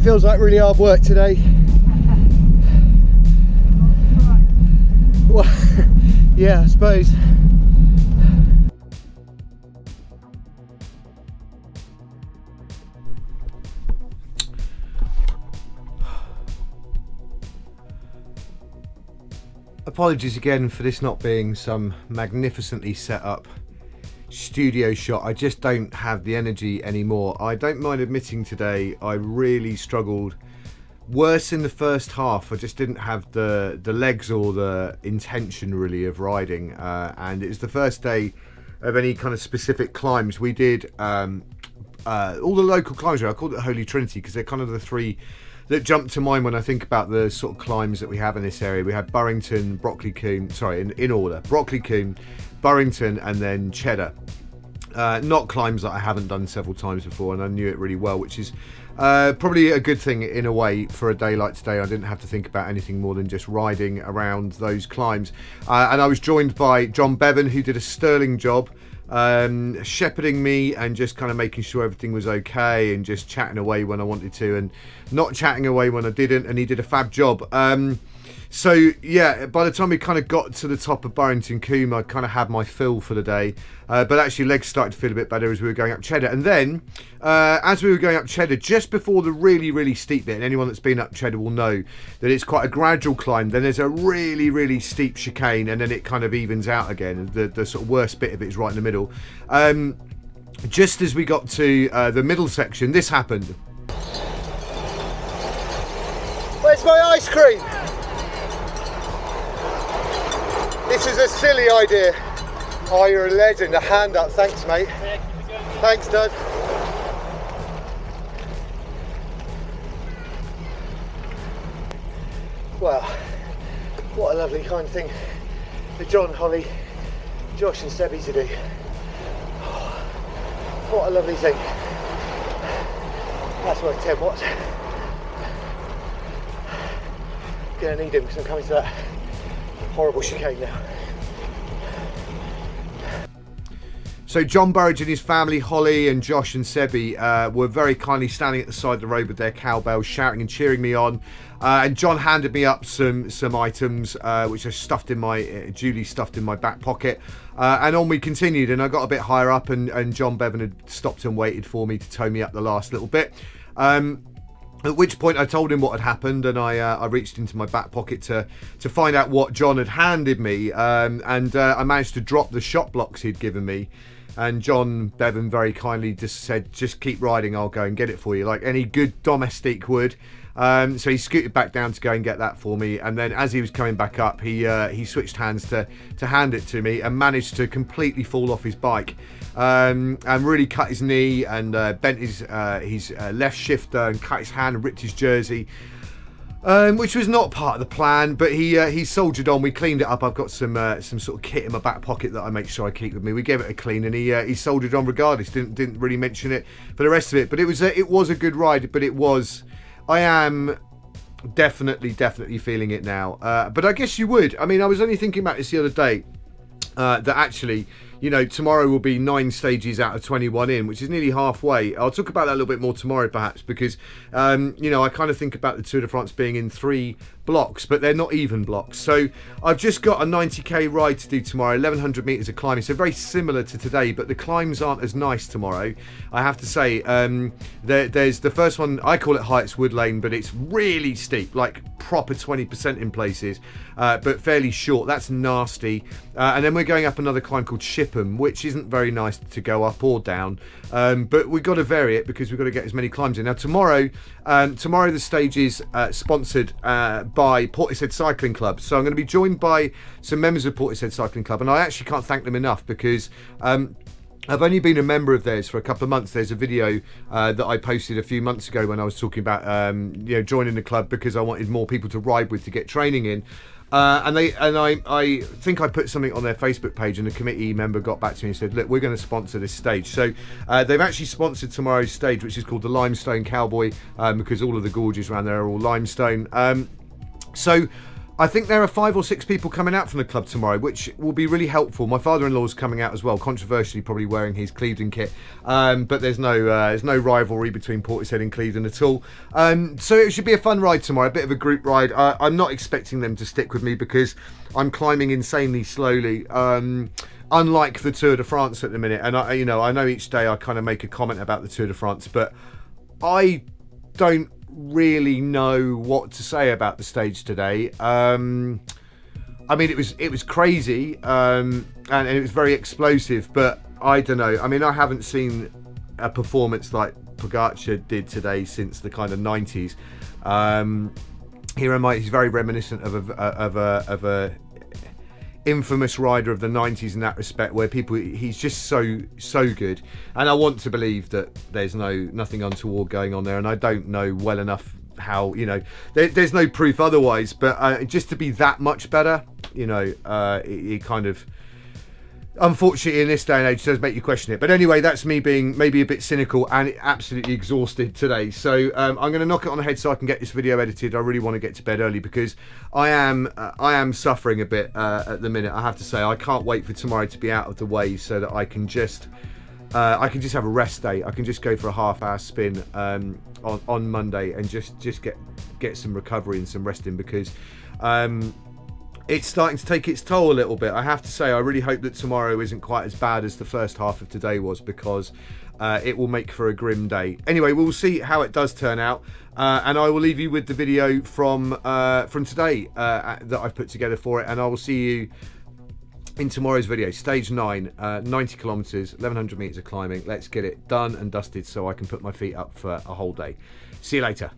feels like really hard work today. Well, yeah, I suppose. Apologies again for this not being some magnificently set up studio shot. I just don't have the energy anymore. I don't mind admitting today I really struggled worse in the first half. I just didn't have the legs or the intention really of riding, and it's the first day of any kind of specific climbs. We did all the local climbs. I called it Holy Trinity because they're kind of the three that jump to mind when I think about the sort of climbs that we have in this area. We had Burrington, Brockley Combe, sorry, in order, Brockley Combe, Burrington, and then Cheddar. Not climbs that I haven't done several times before, and I knew it really well, which is probably a good thing in a way for a day like today. I didn't have to think about anything more than just riding around those climbs. And I was joined by John Bevan, who did a sterling job shepherding me and just kind of making sure everything was okay and just chatting away when I wanted to and not chatting away when I didn't, and he did a fab job. So yeah, by the time we kind of got to the top of Burrington Combe, I kind of had my fill for the day, but actually legs started to feel a bit better as we were going up Cheddar. And then as we were going up Cheddar, just before the really steep bit, and anyone that's been up Cheddar will know that it's quite a gradual climb, then there's a really steep chicane, and then it kind of evens out again. The sort of worst bit of it is right in the middle. Just as we got to the middle section, this happened. Where's my ice cream? This is a silly idea. Oh, you're a legend. A hand up. Thanks, mate. Thanks, Dad. Well, what a lovely kind thing for John, Holly, Josh and Sebby to do. Oh, what a lovely thing. That's worth 10 watts. Gonna need him because I'm coming to that horrible chicane now. So John Burridge and his family, Holly and Josh and Sebby, were very kindly standing at the side of the road with their cowbells, shouting and cheering me on. And John handed me up some items, which I duly stuffed in my back pocket. And on we continued, and I got a bit higher up, and John Bevan had stopped and waited for me to tow me up the last little bit. At which point I told him what had happened, and I reached into my back pocket to find out what John had handed me, and I managed to drop the shot blocks he'd given me. And John Bevan very kindly just said, just keep riding, I'll go and get it for you, like any good domestique would. So he scooted back down to go and get that for me, and then as he was coming back up, he switched hands to hand it to me, and managed to completely fall off his bike, and really cut his knee and bent his left shifter and cut his hand and ripped his jersey, which was not part of the plan, but he soldiered on. We cleaned it up. I've got some sort of kit in my back pocket that I make sure I keep with me. We gave it a clean, and he soldiered on regardless. Didn't really mention it for the rest of it, but it was a good ride. But I am definitely feeling it now. But I guess you would. I mean, I was only thinking about this the other day, that actually, you know, tomorrow will be 9 stages out of 21 in, which is nearly halfway. I'll talk about that a little bit more tomorrow, perhaps, because, you know, I kind of think about the Tour de France being in 3 blocks, but they're not even blocks. So I've just got a 90k ride to do tomorrow, 1100 meters of climbing, so very similar to today, but the climbs aren't as nice tomorrow, I have to say. There's the first one, I call it Heights Wood Lane, but it's really steep, like proper 20% in places, but fairly short. That's nasty. And then we're going up another climb called Shipham, which isn't very nice to go up or down, but we've got to vary it because we've got to get as many climbs in. Now tomorrow the stage is sponsored by Portishead Cycling Club, so I'm going to be joined by some members of Portishead Cycling Club, and I actually can't thank them enough because I've only been a member of theirs for a couple of months. There's a video that I posted a few months ago when I was talking about you know, joining the club because I wanted more people to ride with to get training in. And I think I put something on their Facebook page, and the committee member got back to me and said, look, we're going to sponsor this stage. So they've actually sponsored tomorrow's stage, which is called the Limestone Cowboy, because all of the gorges around there are all limestone. So I think there are 5 or 6 people coming out from the club tomorrow, which will be really helpful. My father-in-law's coming out as well, controversially probably wearing his Clevedon kit, but there's no rivalry between Portishead and Clevedon at all. So it should be a fun ride tomorrow, a bit of a group ride. I'm not expecting them to stick with me because I'm climbing insanely slowly. Unlike the Tour de France at the minute, and I know each day I kind of make a comment about the Tour de France, but I don't really know what to say about the stage today. I mean, it was crazy, and it was very explosive, but I don't know. I mean, I haven't seen a performance like Pogacar did today since the kind of 90s. He's very reminiscent of a infamous rider of the 90s in that respect, where he's just so good, and I want to believe that there's nothing untoward going on there, and I don't know well enough how, there's no proof otherwise, but just to be that much better, it kind of, unfortunately in this day and age, does make you question it. But anyway, that's me being maybe a bit cynical and absolutely exhausted today. So I'm going to knock it on the head so I can get this video edited. I really want to get to bed early because I am suffering a bit at the minute, I have to say. I can't wait for tomorrow to be out of the way so that I can just have a rest day. I can just go for a half-hour spin on Monday and just get some recovery and some rest in, because it's starting to take its toll a little bit. I have to say, I really hope that tomorrow isn't quite as bad as the first half of today was, because it will make for a grim day. Anyway, we'll see how it does turn out, and I will leave you with the video from today that I've put together for it, and I will see you in tomorrow's video. Stage 9, 90 kilometers, 1100 meters of climbing. Let's get it done and dusted so I can put my feet up for a whole day. See you later.